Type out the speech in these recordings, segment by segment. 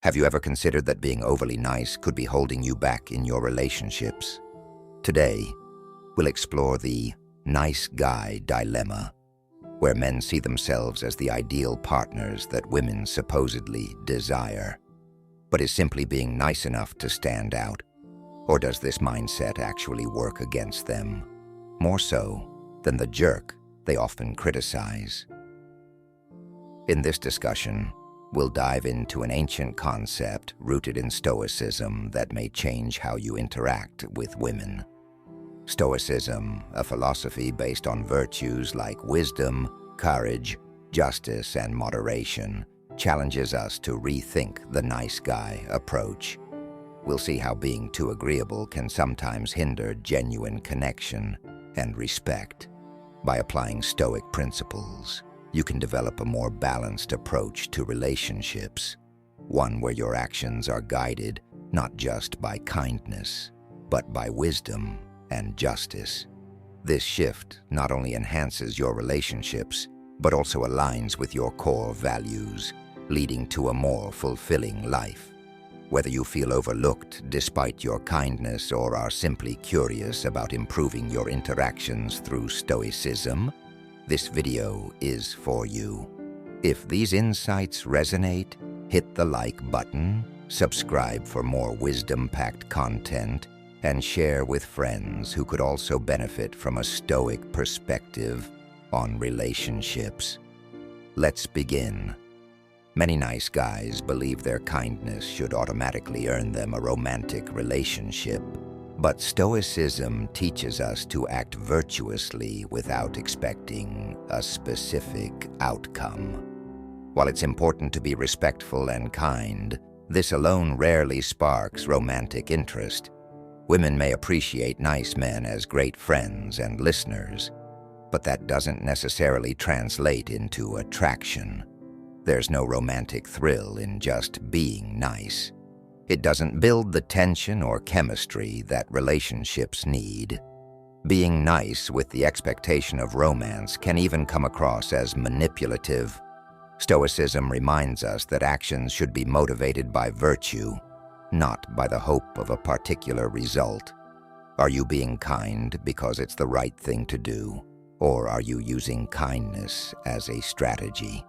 Have you ever considered that being overly nice could be holding you back in your relationships? Today, we'll explore the nice guy dilemma, where men see themselves as the ideal partners that women supposedly desire. But is simply being nice enough to stand out? Or does this mindset actually work against them, more so than the jerk they often criticize? In this discussion, we'll dive into an ancient concept rooted in Stoicism that may change how you interact with women. Stoicism, a philosophy based on virtues like wisdom, courage, justice, and moderation, challenges us to rethink the nice guy approach. We'll see how being too agreeable can sometimes hinder genuine connection and respect. By applying Stoic principles, you can develop a more balanced approach to relationships, one where your actions are guided not just by kindness, but by wisdom and justice. This shift not only enhances your relationships, but also aligns with your core values, leading to a more fulfilling life. Whether you feel overlooked despite your kindness or are simply curious about improving your interactions through Stoicism, this video is for you. If these insights resonate, hit the like button, subscribe for more wisdom-packed content, and share with friends who could also benefit from a Stoic perspective on relationships. Let's begin. Many nice guys believe their kindness should automatically earn them a romantic relationship, but Stoicism teaches us to act virtuously without expecting a specific outcome. While it's important to be respectful and kind, this alone rarely sparks romantic interest. Women may appreciate nice men as great friends and listeners, but that doesn't necessarily translate into attraction. There's no romantic thrill in just being nice. It doesn't build the tension or chemistry that relationships need. Being nice with the expectation of romance can even come across as manipulative. Stoicism reminds us that actions should be motivated by virtue, not by the hope of a particular result. Are you being kind because it's the right thing to do, or are you using kindness as a strategy?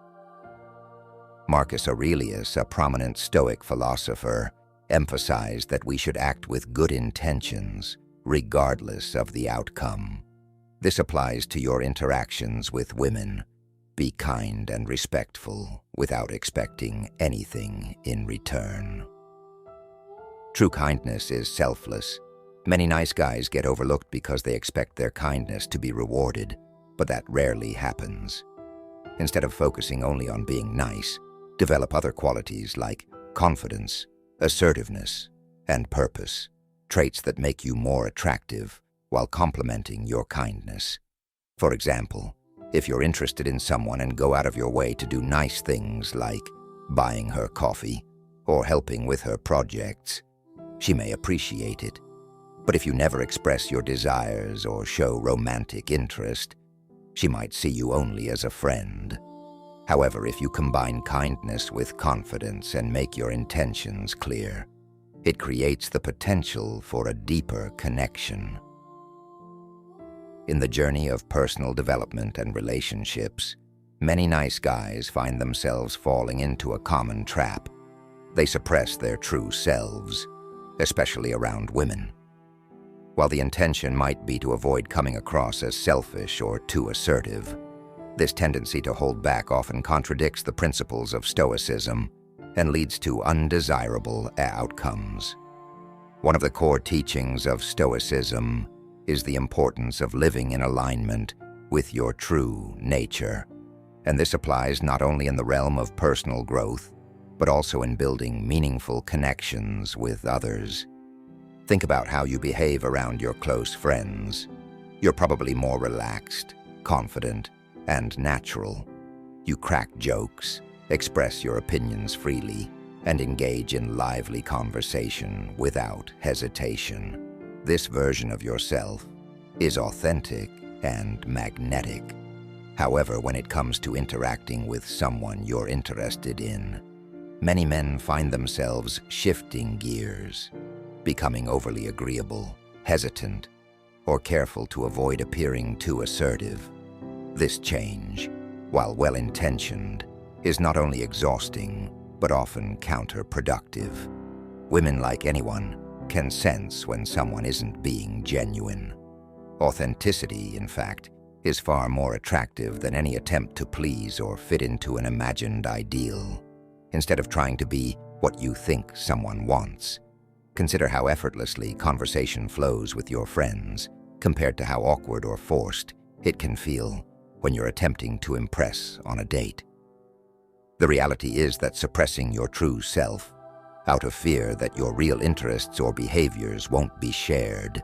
Marcus Aurelius, a prominent Stoic philosopher, emphasized that we should act with good intentions, regardless of the outcome. This applies to your interactions with women. Be kind and respectful without expecting anything in return. True kindness is selfless. Many nice guys get overlooked because they expect their kindness to be rewarded, but that rarely happens. Instead of focusing only on being nice, develop other qualities like confidence, assertiveness, and purpose, traits that make you more attractive while complementing your kindness. For example, if you're interested in someone and go out of your way to do nice things like buying her coffee or helping with her projects, she may appreciate it. But if you never express your desires or show romantic interest, she might see you only as a friend. However, if you combine kindness with confidence and make your intentions clear, it creates the potential for a deeper connection. In the journey of personal development and relationships, many nice guys find themselves falling into a common trap. They suppress their true selves, especially around women. While the intention might be to avoid coming across as selfish or too assertive, this tendency to hold back often contradicts the principles of Stoicism and leads to undesirable outcomes. One of the core teachings of Stoicism is the importance of living in alignment with your true nature, and this applies not only in the realm of personal growth, but also in building meaningful connections with others. Think about how you behave around your close friends. You're probably more relaxed, confident, and natural. You crack jokes, express your opinions freely, and engage in lively conversation without hesitation. This version of yourself is authentic and magnetic. However, when it comes to interacting with someone you're interested in, many men find themselves shifting gears, becoming overly agreeable, hesitant, or careful to avoid appearing too assertive. This change, while well-intentioned, is not only exhausting, but often counterproductive. Women, like anyone, can sense when someone isn't being genuine. Authenticity, in fact, is far more attractive than any attempt to please or fit into an imagined ideal. Instead of trying to be what you think someone wants, consider how effortlessly conversation flows with your friends compared to how awkward or forced it can feel when you're attempting to impress on a date. The reality is that suppressing your true self, out of fear that your real interests or behaviors won't be shared,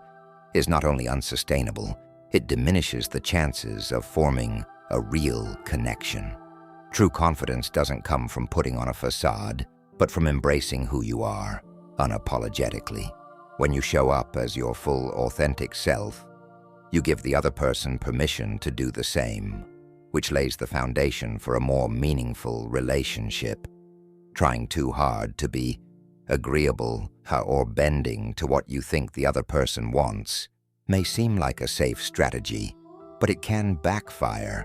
is not only unsustainable, it diminishes the chances of forming a real connection. True confidence doesn't come from putting on a facade, but from embracing who you are, unapologetically. When you show up as your full, authentic self, you give the other person permission to do the same, which lays the foundation for a more meaningful relationship. Trying too hard to be agreeable or bending to what you think the other person wants may seem like a safe strategy, but it can backfire.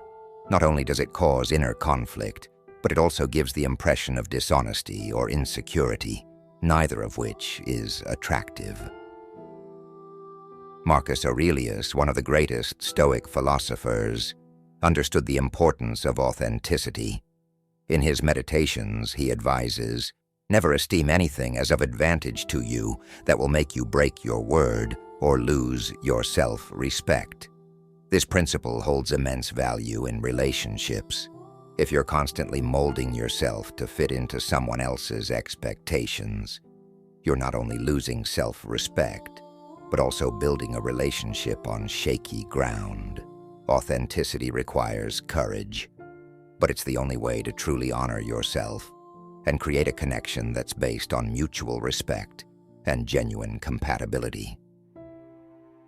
Not only does it cause inner conflict, but it also gives the impression of dishonesty or insecurity, neither of which is attractive. Marcus Aurelius, one of the greatest Stoic philosophers, understood the importance of authenticity. In his Meditations, he advises, "Never esteem anything as of advantage to you that will make you break your word or lose your self-respect." This principle holds immense value in relationships. If you're constantly molding yourself to fit into someone else's expectations, you're not only losing self-respect, but also building a relationship on shaky ground. Authenticity requires courage, but it's the only way to truly honor yourself and create a connection that's based on mutual respect and genuine compatibility.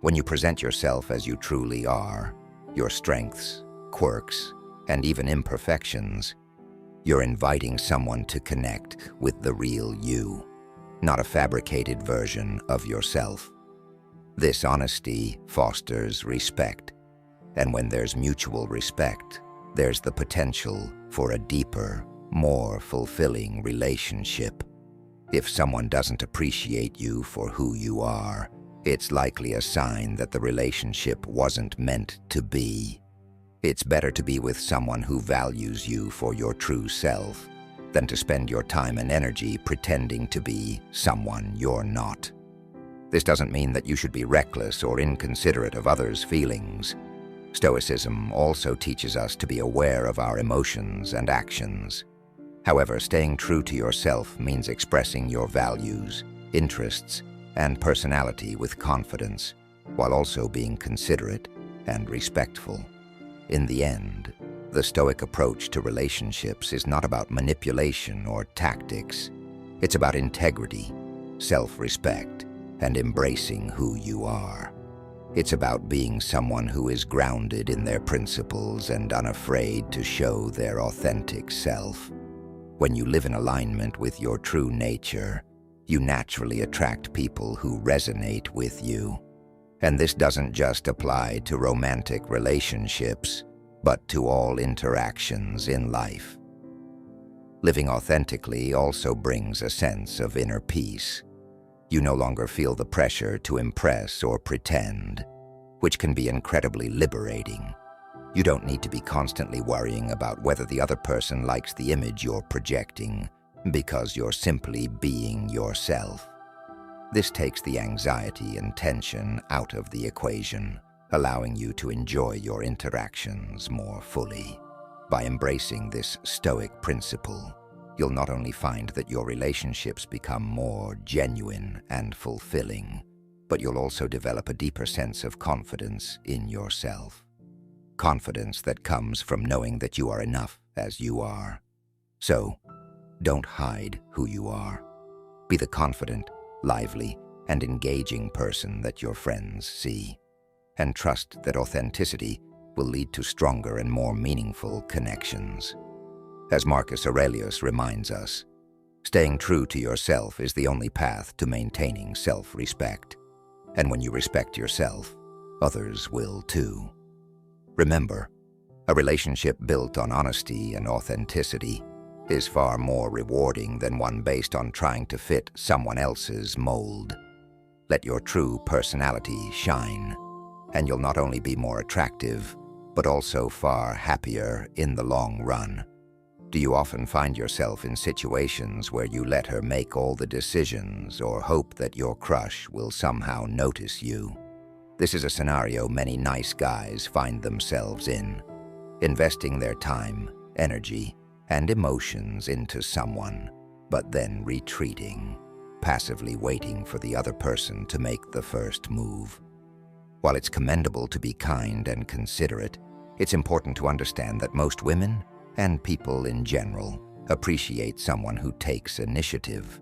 When you present yourself as you truly are, your strengths, quirks, and even imperfections, you're inviting someone to connect with the real you, not a fabricated version of yourself. This honesty fosters respect, and when there's mutual respect, there's the potential for a deeper, more fulfilling relationship. If someone doesn't appreciate you for who you are, it's likely a sign that the relationship wasn't meant to be. It's better to be with someone who values you for your true self than to spend your time and energy pretending to be someone you're not. This doesn't mean that you should be reckless or inconsiderate of others' feelings. Stoicism also teaches us to be aware of our emotions and actions. However, staying true to yourself means expressing your values, interests, and personality with confidence, while also being considerate and respectful. In the end, the Stoic approach to relationships is not about manipulation or tactics. It's about integrity, self-respect, and embracing who you are. It's about being someone who is grounded in their principles and unafraid to show their authentic self. When you live in alignment with your true nature, you naturally attract people who resonate with you. And this doesn't just apply to romantic relationships, but to all interactions in life. Living authentically also brings a sense of inner peace. You no longer feel the pressure to impress or pretend, which can be incredibly liberating. You don't need to be constantly worrying about whether the other person likes the image you're projecting, because you're simply being yourself. This takes the anxiety and tension out of the equation, allowing you to enjoy your interactions more fully. By embracing this Stoic principle, you'll not only find that your relationships become more genuine and fulfilling, but you'll also develop a deeper sense of confidence in yourself. Confidence that comes from knowing that you are enough as you are. So, don't hide who you are. Be the confident, lively, and engaging person that your friends see. And trust that authenticity will lead to stronger and more meaningful connections. As Marcus Aurelius reminds us, Staying true to yourself is the only path to maintaining self-respect. And when you respect yourself, others will too. Remember, a relationship built on honesty and authenticity is far more rewarding than one based on trying to fit someone else's mold. Let your true personality shine, and you'll not only be more attractive, but also far happier in the long run. Do you often find yourself in situations where you let her make all the decisions or hope that your crush will somehow notice you? This is a scenario many nice guys find themselves in, investing their time, energy, and emotions into someone, but then retreating, passively waiting for the other person to make the first move. While it's commendable to be kind and considerate, it's important to understand that most women, and people in general, appreciate someone who takes initiative.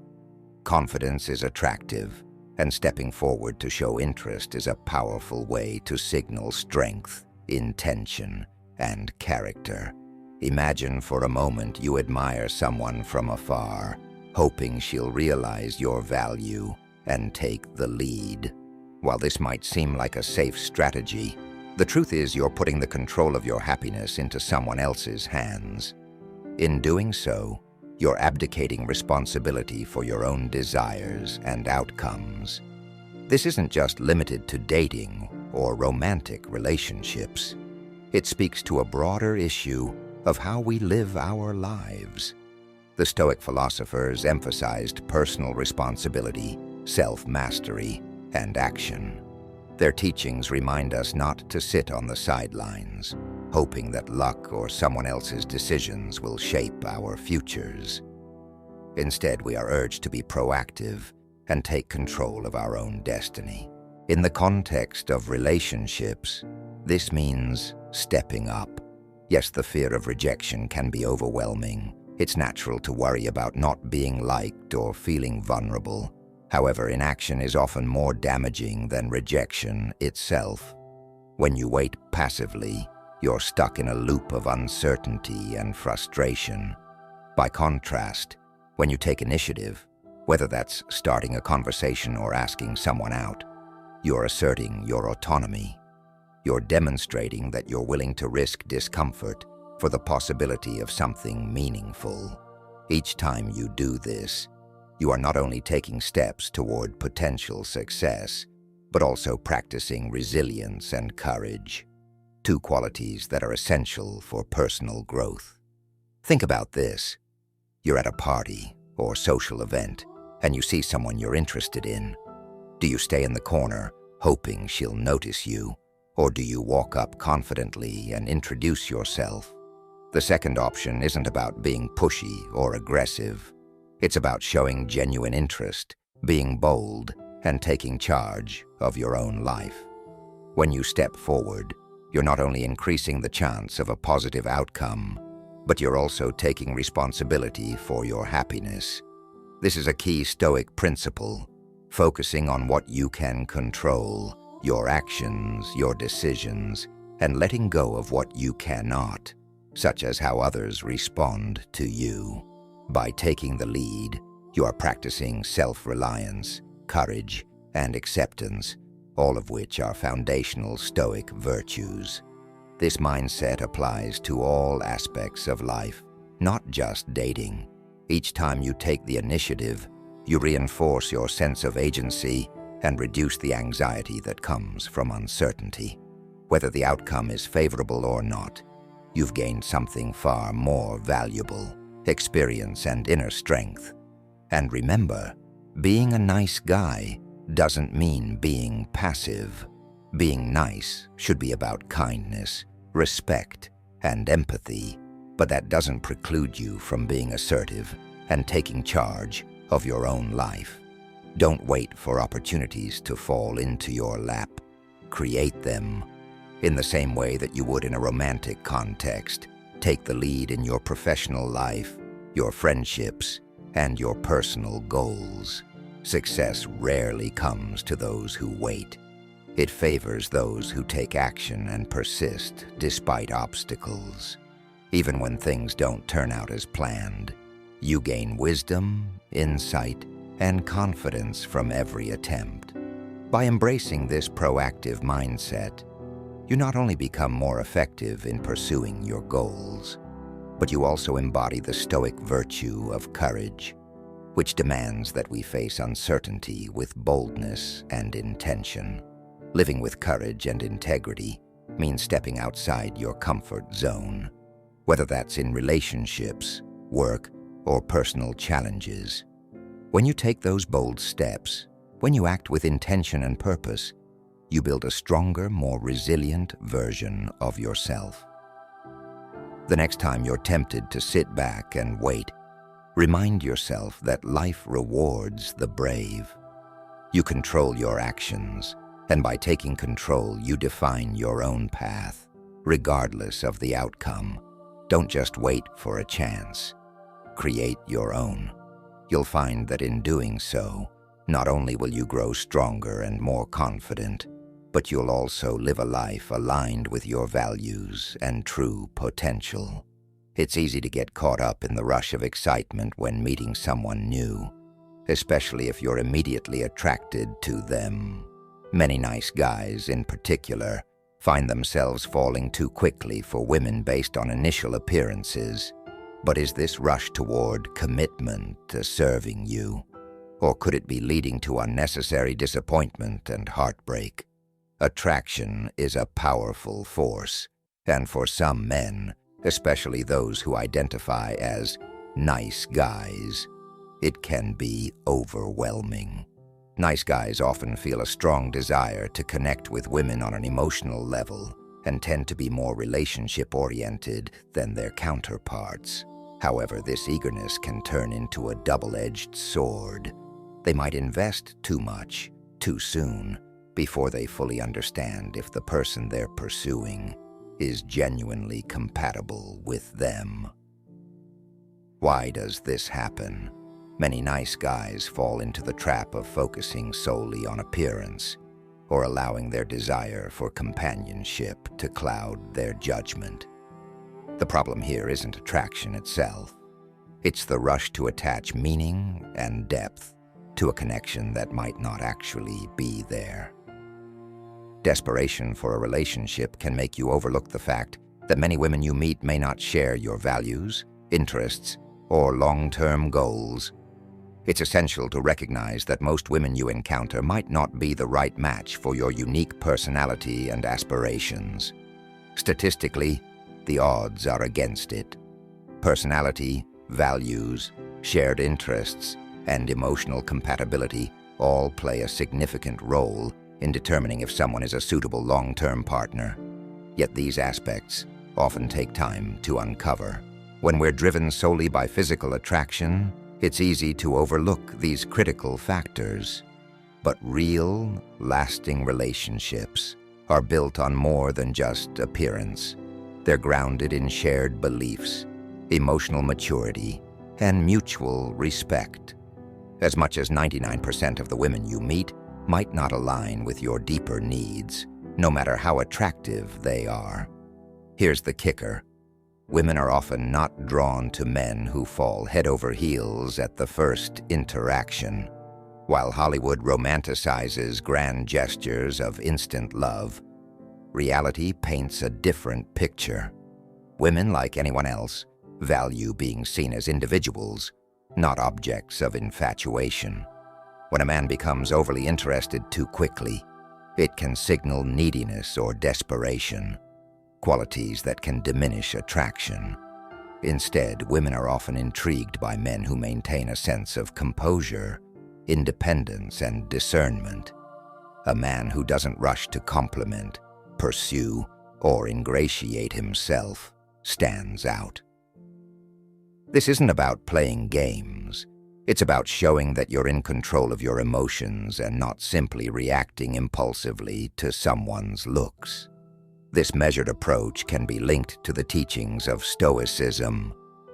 Confidence is attractive, and stepping forward to show interest is a powerful way to signal strength, intention, and character. Imagine for a moment you admire someone from afar, hoping she'll realize your value and take the lead. While this might seem like a safe strategy, the truth is you're putting the control of your happiness into someone else's hands. In doing so, you're abdicating responsibility for your own desires and outcomes. This isn't just limited to dating or romantic relationships. It speaks to a broader issue of how we live our lives. The Stoic philosophers emphasized personal responsibility, self-mastery, and action. Their teachings remind us not to sit on the sidelines, hoping that luck or someone else's decisions will shape our futures. Instead, we are urged to be proactive and take control of our own destiny. In the context of relationships, this means stepping up. Yes, the fear of rejection can be overwhelming. It's natural to worry about not being liked or feeling vulnerable. However, inaction is often more damaging than rejection itself. When you wait passively, you're stuck in a loop of uncertainty and frustration. By contrast, when you take initiative, whether that's starting a conversation or asking someone out, you're asserting your autonomy. You're demonstrating that you're willing to risk discomfort for the possibility of something meaningful. Each time you do this, you are not only taking steps toward potential success, but also practicing resilience and courage, two qualities that are essential for personal growth. Think about this. You're at a party or social event, and you see someone you're interested in. Do you stay in the corner, hoping she'll notice you, or do you walk up confidently and introduce yourself? The second option isn't about being pushy or aggressive. It's about showing genuine interest, being bold, and taking charge of your own life. When you step forward, you're not only increasing the chance of a positive outcome, but you're also taking responsibility for your happiness. This is a key Stoic principle, focusing on what you can control, your actions, your decisions, and letting go of what you cannot, such as how others respond to you. By taking the lead, you are practicing self-reliance, courage, and acceptance, all of which are foundational Stoic virtues. This mindset applies to all aspects of life, not just dating. Each time you take the initiative, you reinforce your sense of agency and reduce the anxiety that comes from uncertainty. Whether the outcome is favorable or not, you've gained something far more valuable: experience and inner strength. And remember, being a nice guy doesn't mean being passive. Being nice should be about kindness, respect, and empathy, but that doesn't preclude you from being assertive and taking charge of your own life. Don't wait for opportunities to fall into your lap. Create them. In the same way that you would in a romantic context, take the lead in your professional life, your friendships, and your personal goals. Success rarely comes to those who wait. It favors those who take action and persist despite obstacles. Even when things don't turn out as planned, You gain wisdom, insight, and confidence from every attempt. By embracing this proactive mindset, you not only become more effective in pursuing your goals, but you also embody the Stoic virtue of courage, which demands that we face uncertainty with boldness and intention. Living with courage and integrity means stepping outside your comfort zone, whether that's in relationships, work, or personal challenges. When you take those bold steps, when you act with intention and purpose, you build a stronger, more resilient version of yourself. The next time you're tempted to sit back and wait, remind yourself that life rewards the brave. You control your actions, and by taking control, you define your own path, regardless of the outcome. Don't just wait for a chance. Create your own. You'll find that in doing so, not only will you grow stronger and more confident, but you'll also live a life aligned with your values and true potential. It's easy to get caught up in the rush of excitement when meeting someone new, especially if you're immediately attracted to them. Many nice guys, in particular, find themselves falling too quickly for women based on initial appearances. But is this rush toward commitment serving you? Or could it be leading to unnecessary disappointment and heartbreak? Attraction is a powerful force, and for some men, especially those who identify as nice guys, it can be overwhelming. Nice guys often feel a strong desire to connect with women on an emotional level and tend to be more relationship-oriented than their counterparts. However, this eagerness can turn into a double-edged sword. They might invest too much, too soon, before they fully understand if the person they're pursuing is genuinely compatible with them. Why does this happen? Many nice guys fall into the trap of focusing solely on appearance, or allowing their desire for companionship to cloud their judgment. The problem here isn't attraction itself. It's the rush to attach meaning and depth to a connection that might not actually be there. Desperation for a relationship can make you overlook the fact that many women you meet may not share your values, interests, or long-term goals. It's essential to recognize that most women you encounter might not be the right match for your unique personality and aspirations. Statistically, the odds are against it. Personality, values, shared interests, and emotional compatibility all play a significant role in determining if someone is a suitable long-term partner. Yet these aspects often take time to uncover. When we're driven solely by physical attraction, it's easy to overlook these critical factors. But real, lasting relationships are built on more than just appearance. They're grounded in shared beliefs, emotional maturity, and mutual respect. As much as 99% of the women you meet might not align with your deeper needs, no matter how attractive they are. Here's the kicker. Women are often not drawn to men who fall head over heels at the first interaction. While Hollywood romanticizes grand gestures of instant love, reality paints a different picture. Women, like anyone else, value being seen as individuals, not objects of infatuation. When a man becomes overly interested too quickly, it can signal neediness or desperation, qualities that can diminish attraction. Instead, women are often intrigued by men who maintain a sense of composure, independence, and discernment. A man who doesn't rush to compliment, pursue, or ingratiate himself stands out. This isn't about playing games. It's about showing that you're in control of your emotions and not simply reacting impulsively to someone's looks. This measured approach can be linked to the teachings of Stoicism,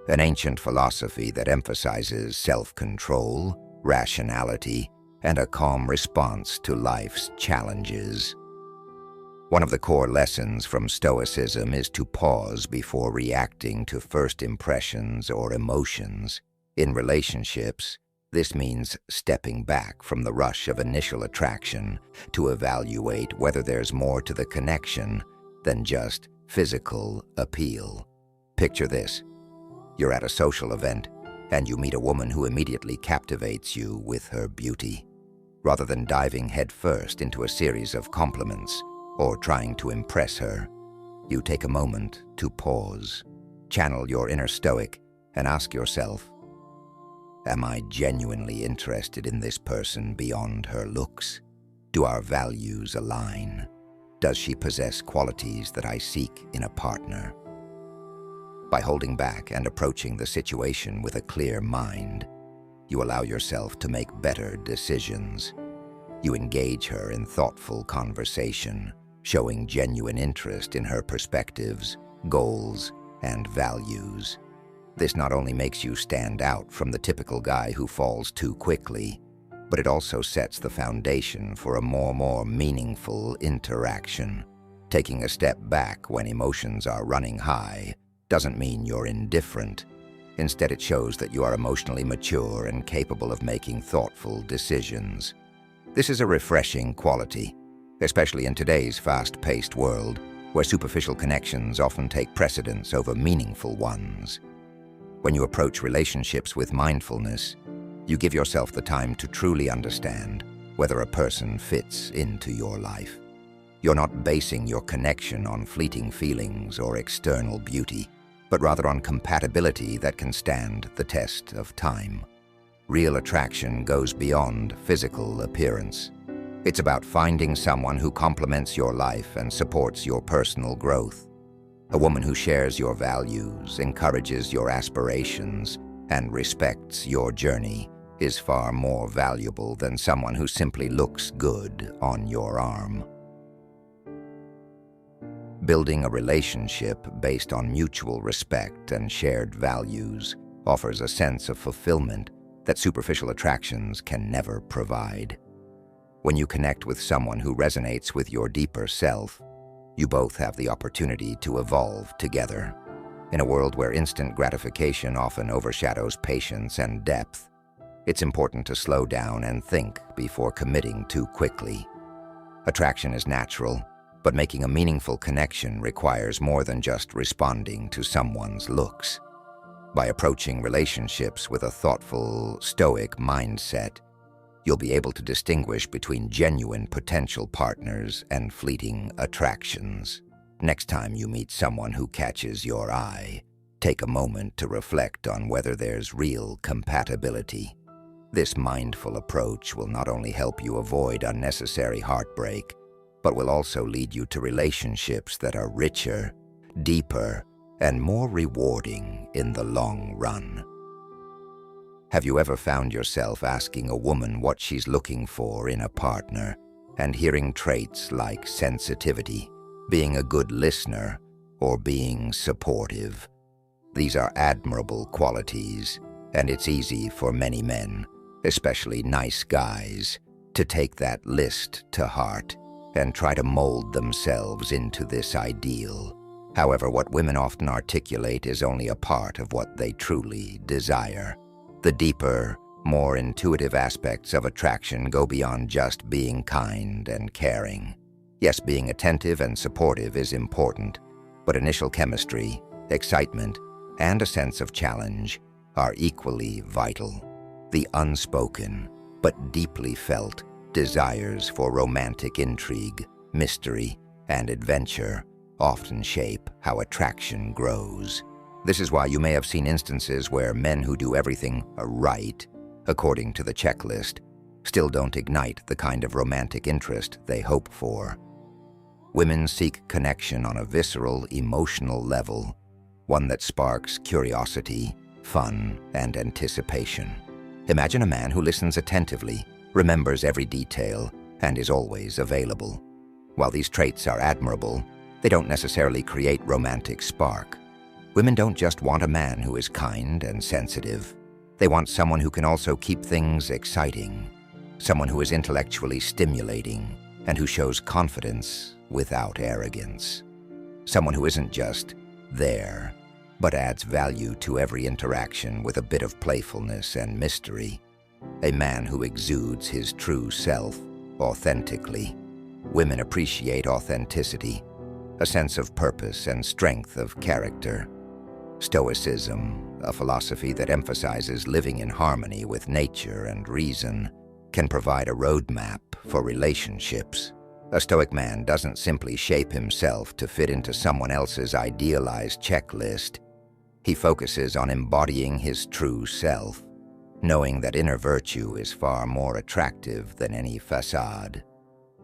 an ancient philosophy that emphasizes self-control, rationality, and a calm response to life's challenges. One of the core lessons from Stoicism is to pause before reacting to first impressions or emotions. In relationships, this means stepping back from the rush of initial attraction to evaluate whether there's more to the connection than just physical appeal. Picture this. You're at a social event, and you meet a woman who immediately captivates you with her beauty. Rather than diving headfirst into a series of compliments or trying to impress her, you take a moment to pause, channel your inner Stoic, and ask yourself, am I genuinely interested in this person beyond her looks? Do our values align? Does she possess qualities that I seek in a partner? By holding back and approaching the situation with a clear mind, you allow yourself to make better decisions. You engage her in thoughtful conversation, showing genuine interest in her perspectives, goals, and values. This not only makes you stand out from the typical guy who falls too quickly, but it also sets the foundation for a more meaningful interaction. Taking a step back when emotions are running high doesn't mean you're indifferent. Instead, it shows that you are emotionally mature and capable of making thoughtful decisions. This is a refreshing quality, especially in today's fast-paced world, where superficial connections often take precedence over meaningful ones. When you approach relationships with mindfulness, you give yourself the time to truly understand whether a person fits into your life. You're not basing your connection on fleeting feelings or external beauty, but rather on compatibility that can stand the test of time. Real attraction goes beyond physical appearance. It's about finding someone who complements your life and supports your personal growth. A woman who shares your values, encourages your aspirations, and respects your journey is far more valuable than someone who simply looks good on your arm. Building a relationship based on mutual respect and shared values offers a sense of fulfillment that superficial attractions can never provide. When you connect with someone who resonates with your deeper self, you both have the opportunity to evolve together. In a world where instant gratification often overshadows patience and depth, it's important to slow down and think before committing too quickly. Attraction is natural, but making a meaningful connection requires more than just responding to someone's looks. By approaching relationships with a thoughtful, stoic mindset, you'll be able to distinguish between genuine potential partners and fleeting attractions. Next time you meet someone who catches your eye, take a moment to reflect on whether there's real compatibility. This mindful approach will not only help you avoid unnecessary heartbreak, but will also lead you to relationships that are richer, deeper, and more rewarding in the long run. Have you ever found yourself asking a woman what she's looking for in a partner and hearing traits like sensitivity, being a good listener, or being supportive? These are admirable qualities, and it's easy for many men, especially nice guys, to take that list to heart and try to mold themselves into this ideal. However, what women often articulate is only a part of what they truly desire. The deeper, more intuitive aspects of attraction go beyond just being kind and caring. Yes, being attentive and supportive is important, but initial chemistry, excitement, and a sense of challenge are equally vital. The unspoken, but deeply felt, desires for romantic intrigue, mystery, and adventure often shape how attraction grows. This is why you may have seen instances where men who do everything right, according to the checklist, still don't ignite the kind of romantic interest they hope for. Women seek connection on a visceral, emotional level, one that sparks curiosity, fun, and anticipation. Imagine a man who listens attentively, remembers every detail, and is always available. While these traits are admirable, they don't necessarily create romantic spark. Women don't just want a man who is kind and sensitive. They want someone who can also keep things exciting, someone who is intellectually stimulating, and who shows confidence without arrogance. Someone who isn't just there, but adds value to every interaction with a bit of playfulness and mystery. A man who exudes his true self authentically. Women appreciate authenticity, a sense of purpose and strength of character. Stoicism, a philosophy that emphasizes living in harmony with nature and reason, can provide a roadmap for relationships. A Stoic man doesn't simply shape himself to fit into someone else's idealized checklist. He focuses on embodying his true self, knowing that inner virtue is far more attractive than any facade.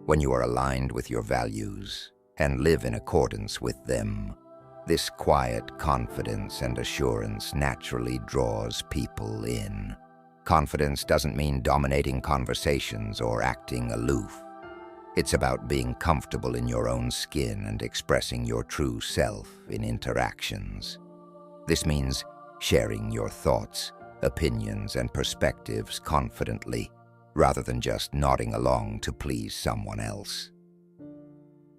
When you are aligned with your values and live in accordance with them, this quiet confidence and assurance naturally draws people in. Confidence doesn't mean dominating conversations or acting aloof. It's about being comfortable in your own skin and expressing your true self in interactions. This means sharing your thoughts, opinions, and perspectives confidently, rather than just nodding along to please someone else.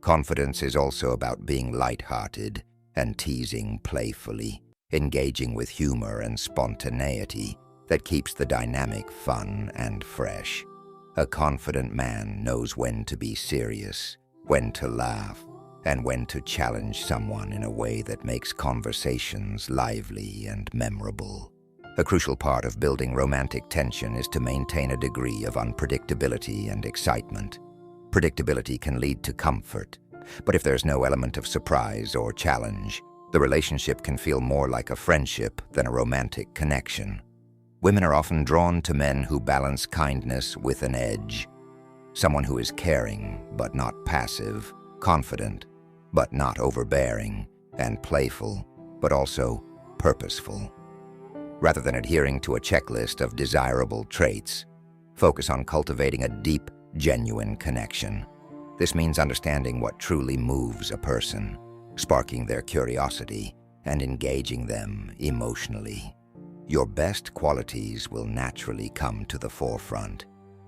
Confidence is also about being lighthearted and teasing playfully, engaging with humor and spontaneity that keeps the dynamic fun and fresh. A confident man knows when to be serious, when to laugh, and when to challenge someone in a way that makes conversations lively and memorable. A crucial part of building romantic tension is to maintain a degree of unpredictability and excitement. Predictability can lead to comfort, but if there's no element of surprise or challenge, the relationship can feel more like a friendship than a romantic connection. Women are often drawn to men who balance kindness with an edge. Someone who is caring but not passive, confident but not overbearing, and playful but also purposeful. Rather than adhering to a checklist of desirable traits, focus on cultivating a deep, genuine connection. This means understanding what truly moves a person, sparking their curiosity, and engaging them emotionally. Your best qualities will naturally come to the forefront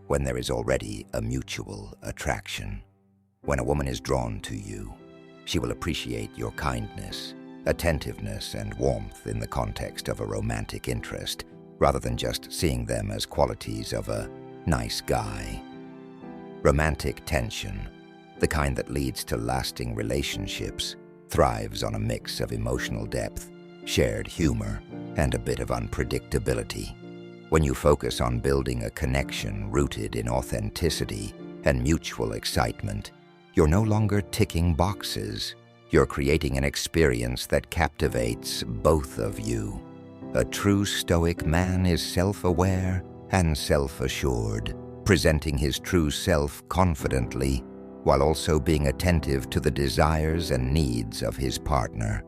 when there is already a mutual attraction. When a woman is drawn to you, she will appreciate your kindness, attentiveness, and warmth in the context of a romantic interest, rather than just seeing them as qualities of a nice guy. Romantic tension, the kind that leads to lasting relationships, thrives on a mix of emotional depth, shared humor, and a bit of unpredictability. When you focus on building a connection rooted in authenticity and mutual excitement, you're no longer ticking boxes. You're creating an experience that captivates both of you. A true Stoic man is self-aware and self-assured, presenting his true self confidently, while also being attentive to the desires and needs of his partner.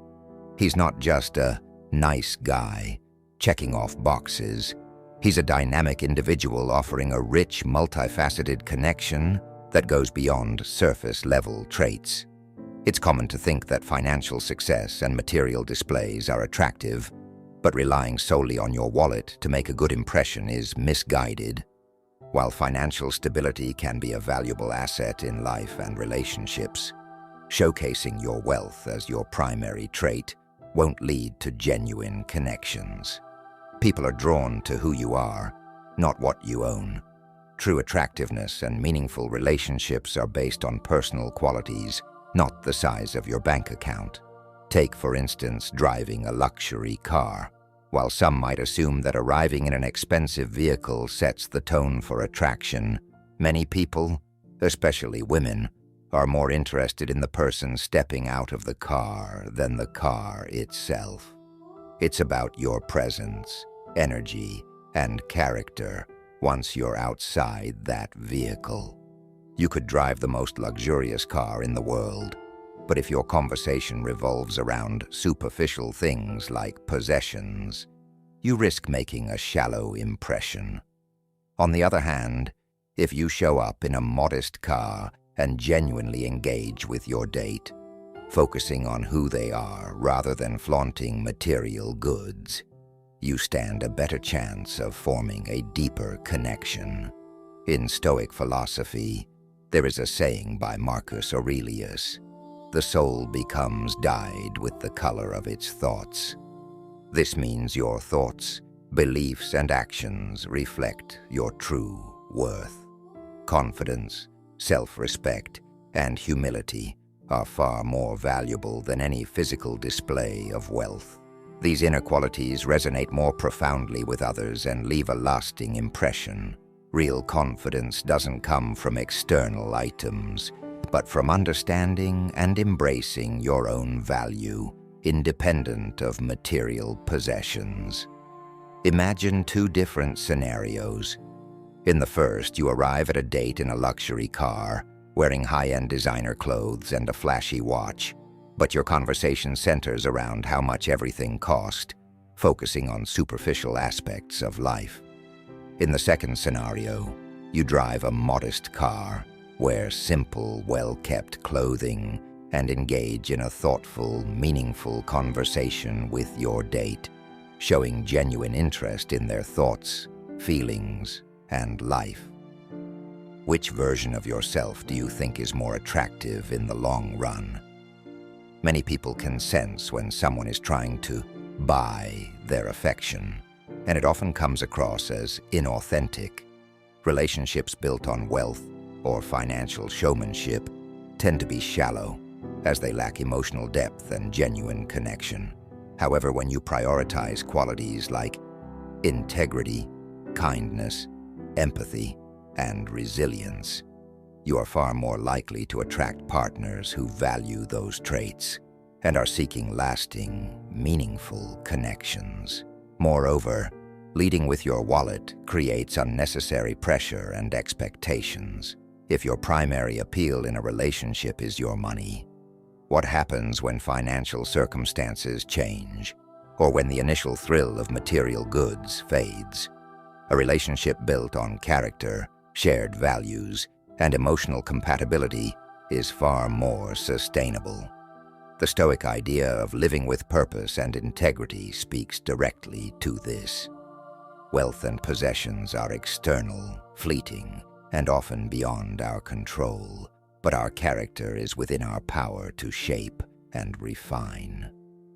He's not just a nice guy, checking off boxes. He's a dynamic individual offering a rich, multifaceted connection that goes beyond surface-level traits. It's common to think that financial success and material displays are attractive, but relying solely on your wallet to make a good impression is misguided. While financial stability can be a valuable asset in life and relationships, showcasing your wealth as your primary trait won't lead to genuine connections. People are drawn to who you are, not what you own. True attractiveness and meaningful relationships are based on personal qualities, not the size of your bank account. Take, for instance, driving a luxury car. While some might assume that arriving in an expensive vehicle sets the tone for attraction, many people, especially women, are more interested in the person stepping out of the car than the car itself. It's about your presence, energy, and character once you're outside that vehicle. You could drive the most luxurious car in the world, but if your conversation revolves around superficial things like possessions, you risk making a shallow impression. On the other hand, if you show up in a modest car and genuinely engage with your date, focusing on who they are rather than flaunting material goods, you stand a better chance of forming a deeper connection. In Stoic philosophy, there is a saying by Marcus Aurelius, "The soul becomes dyed with the color of its thoughts." This means your thoughts, beliefs, and actions reflect your true worth. Confidence, self-respect, and humility are far more valuable than any physical display of wealth. These inner qualities resonate more profoundly with others and leave a lasting impression. Real confidence doesn't come from external items, but from understanding and embracing your own value, independent of material possessions. Imagine two different scenarios. In the first, you arrive at a date in a luxury car, wearing high-end designer clothes and a flashy watch, but your conversation centers around how much everything cost, focusing on superficial aspects of life. In the second scenario, you drive a modest car, wear simple, well-kept clothing, and engage in a thoughtful, meaningful conversation with your date, showing genuine interest in their thoughts, feelings, and life. Which version of yourself do you think is more attractive in the long run? Many people can sense when someone is trying to buy their affection, and it often comes across as inauthentic. Relationships built on wealth or financial showmanship tend to be shallow, as they lack emotional depth and genuine connection. However, when you prioritize qualities like integrity, kindness, empathy, and resilience, you are far more likely to attract partners who value those traits and are seeking lasting, meaningful connections. Moreover, leading with your wallet creates unnecessary pressure and expectations. If your primary appeal in a relationship is your money, what happens when financial circumstances change, or when the initial thrill of material goods fades? A relationship built on character, shared values, and emotional compatibility is far more sustainable. The Stoic idea of living with purpose and integrity speaks directly to this. Wealth and possessions are external, fleeting, and often beyond our control, but our character is within our power to shape and refine.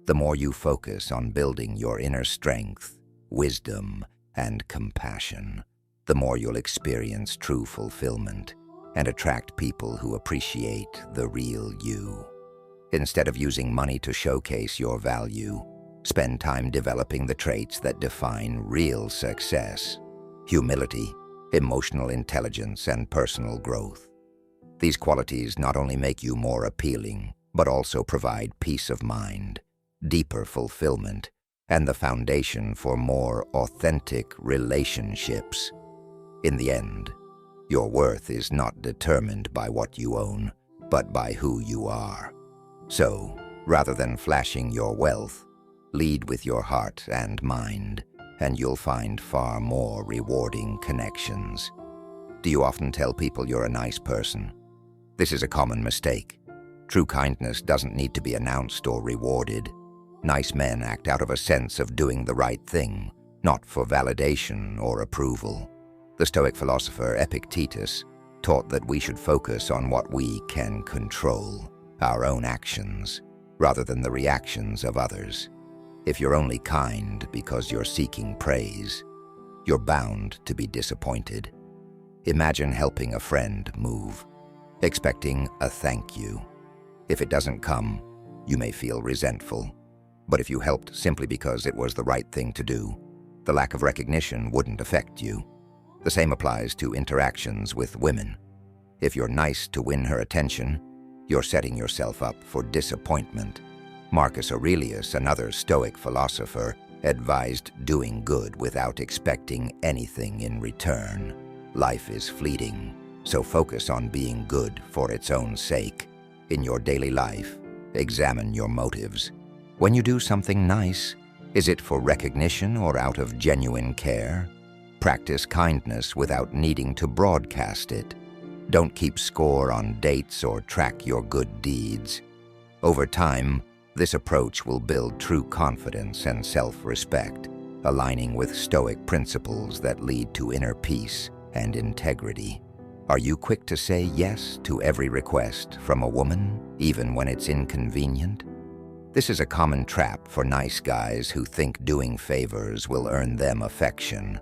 The more you focus on building your inner strength, wisdom, and compassion, the more you'll experience true fulfillment and attract people who appreciate the real you. Instead of using money to showcase your value, spend time developing the traits that define real success: humility, emotional intelligence, and personal growth. These qualities not only make you more appealing, but also provide peace of mind, deeper fulfillment, and the foundation for more authentic relationships. In the end, your worth is not determined by what you own, but by who you are. So, rather than flashing your wealth, lead with your heart and mind, and you'll find far more rewarding connections. Do you often tell people you're a nice person? This is a common mistake. True kindness doesn't need to be announced or rewarded. Nice men act out of a sense of doing the right thing, not for validation or approval. The Stoic philosopher Epictetus taught that we should focus on what we can control, our own actions, rather than the reactions of others. If you're only kind because you're seeking praise, you're bound to be disappointed. Imagine helping a friend move, expecting a thank you. If it doesn't come, you may feel resentful. But if you helped simply because it was the right thing to do, the lack of recognition wouldn't affect you. The same applies to interactions with women. If you're nice to win her attention, you're setting yourself up for disappointment. Marcus Aurelius, another Stoic philosopher, advised doing good without expecting anything in return. Life is fleeting, so focus on being good for its own sake. In your daily life, examine your motives. When you do something nice, is it for recognition or out of genuine care? Practice kindness without needing to broadcast it. Don't keep score on dates or track your good deeds. Over time, this approach will build true confidence and self-respect, aligning with Stoic principles that lead to inner peace and integrity. Are you quick to say yes to every request from a woman, even when it's inconvenient? This is a common trap for nice guys who think doing favors will earn them affection.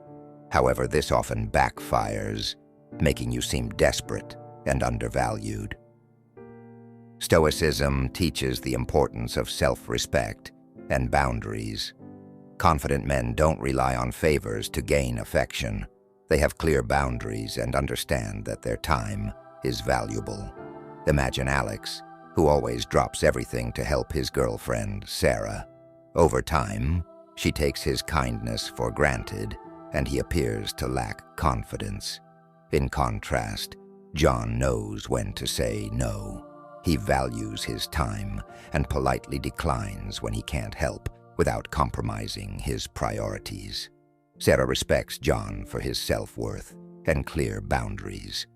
However, this often backfires, making you seem desperate and undervalued. Stoicism teaches the importance of self-respect and boundaries. Confident men don't rely on favors to gain affection. They have clear boundaries and understand that their time is valuable. Imagine Alex, who always drops everything to help his girlfriend, Sarah. Over time, she takes his kindness for granted, and he appears to lack confidence. In contrast, John knows when to say no. He values his time and politely declines when he can't help without compromising his priorities. Sarah respects John for his self-worth and clear boundaries.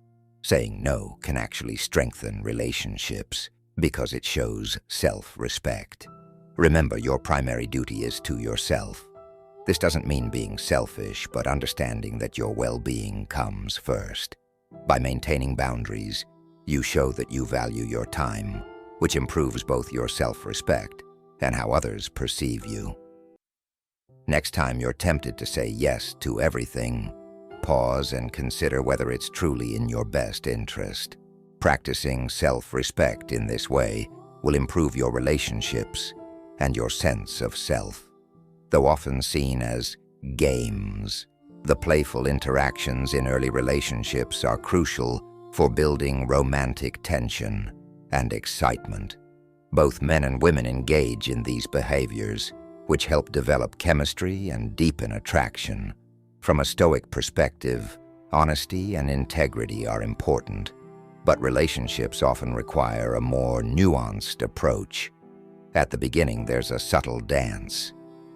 Saying no can actually strengthen relationships because it shows self-respect. Remember, your primary duty is to yourself. This doesn't mean being selfish, but understanding that your well-being comes first. By maintaining boundaries, you show that you value your time, which improves both your self-respect and how others perceive you. Next time you're tempted to say yes to everything, pause and consider whether it's truly in your best interest. Practicing self-respect in this way will improve your relationships and your sense of self. Though often seen as games, the playful interactions in early relationships are crucial for building romantic tension and excitement. Both men and women engage in these behaviors, which help develop chemistry and deepen attraction. From a Stoic perspective, honesty and integrity are important, but relationships often require a more nuanced approach. At the beginning, there's a subtle dance,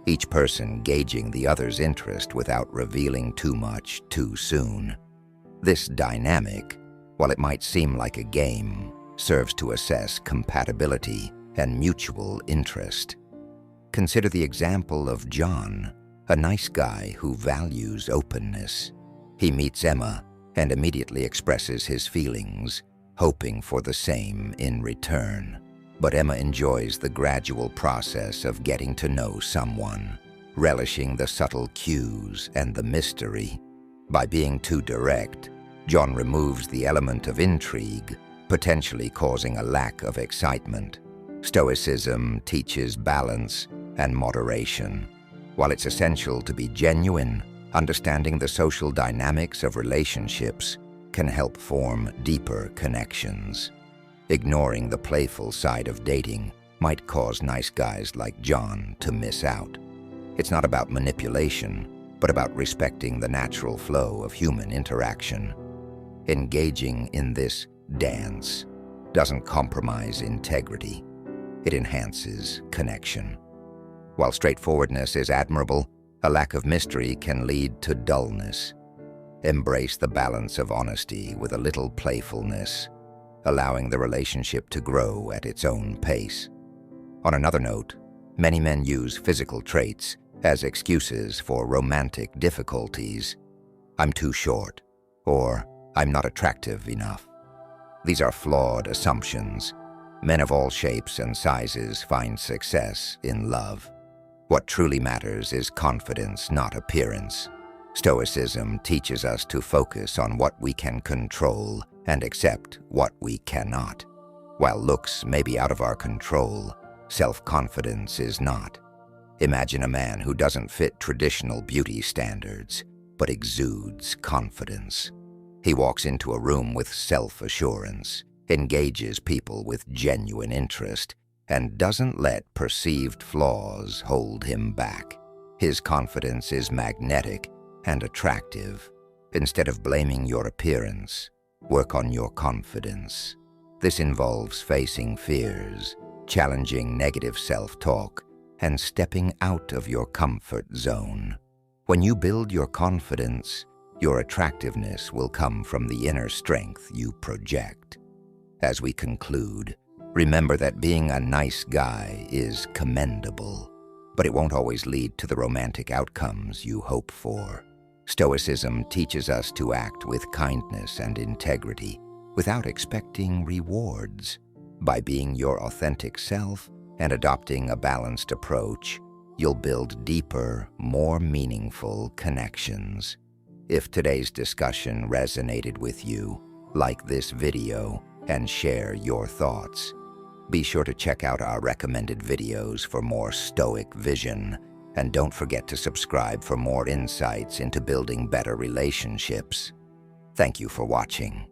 each person gauging the other's interest without revealing too much too soon. This dynamic, while it might seem like a game, serves to assess compatibility and mutual interest. Consider the example of John, a nice guy who values openness. He meets Emma and immediately expresses his feelings, hoping for the same in return. But Emma enjoys the gradual process of getting to know someone, relishing the subtle cues and the mystery. By being too direct, John removes the element of intrigue, potentially causing a lack of excitement. Stoicism teaches balance and moderation. While it's essential to be genuine, understanding the social dynamics of relationships can help form deeper connections. Ignoring the playful side of dating might cause nice guys like John to miss out. It's not about manipulation, but about respecting the natural flow of human interaction. Engaging in this dance doesn't compromise integrity. It enhances connection. While straightforwardness is admirable, a lack of mystery can lead to dullness. Embrace the balance of honesty with a little playfulness, allowing the relationship to grow at its own pace. On another note, many men use physical traits as excuses for romantic difficulties. I'm too short, or I'm not attractive enough. These are flawed assumptions. Men of all shapes and sizes find success in love. What truly matters is confidence, not appearance. Stoicism teaches us to focus on what we can control and accept what we cannot. While looks may be out of our control, self-confidence is not. Imagine a man who doesn't fit traditional beauty standards, but exudes confidence. He walks into a room with self-assurance, engages people with genuine interest, and doesn't let perceived flaws hold him back. His confidence is magnetic and attractive. Instead of blaming your appearance, work on your confidence. This involves facing fears, challenging negative self-talk, and stepping out of your comfort zone. When you build your confidence, your attractiveness will come from the inner strength you project. As we conclude, remember that being a nice guy is commendable, but it won't always lead to the romantic outcomes you hope for. Stoicism teaches us to act with kindness and integrity without expecting rewards. By being your authentic self and adopting a balanced approach, you'll build deeper, more meaningful connections. If today's discussion resonated with you, like this video and share your thoughts. Be sure to check out our recommended videos for more Stoic vision, and don't forget to subscribe for more insights into building better relationships. Thank you for watching.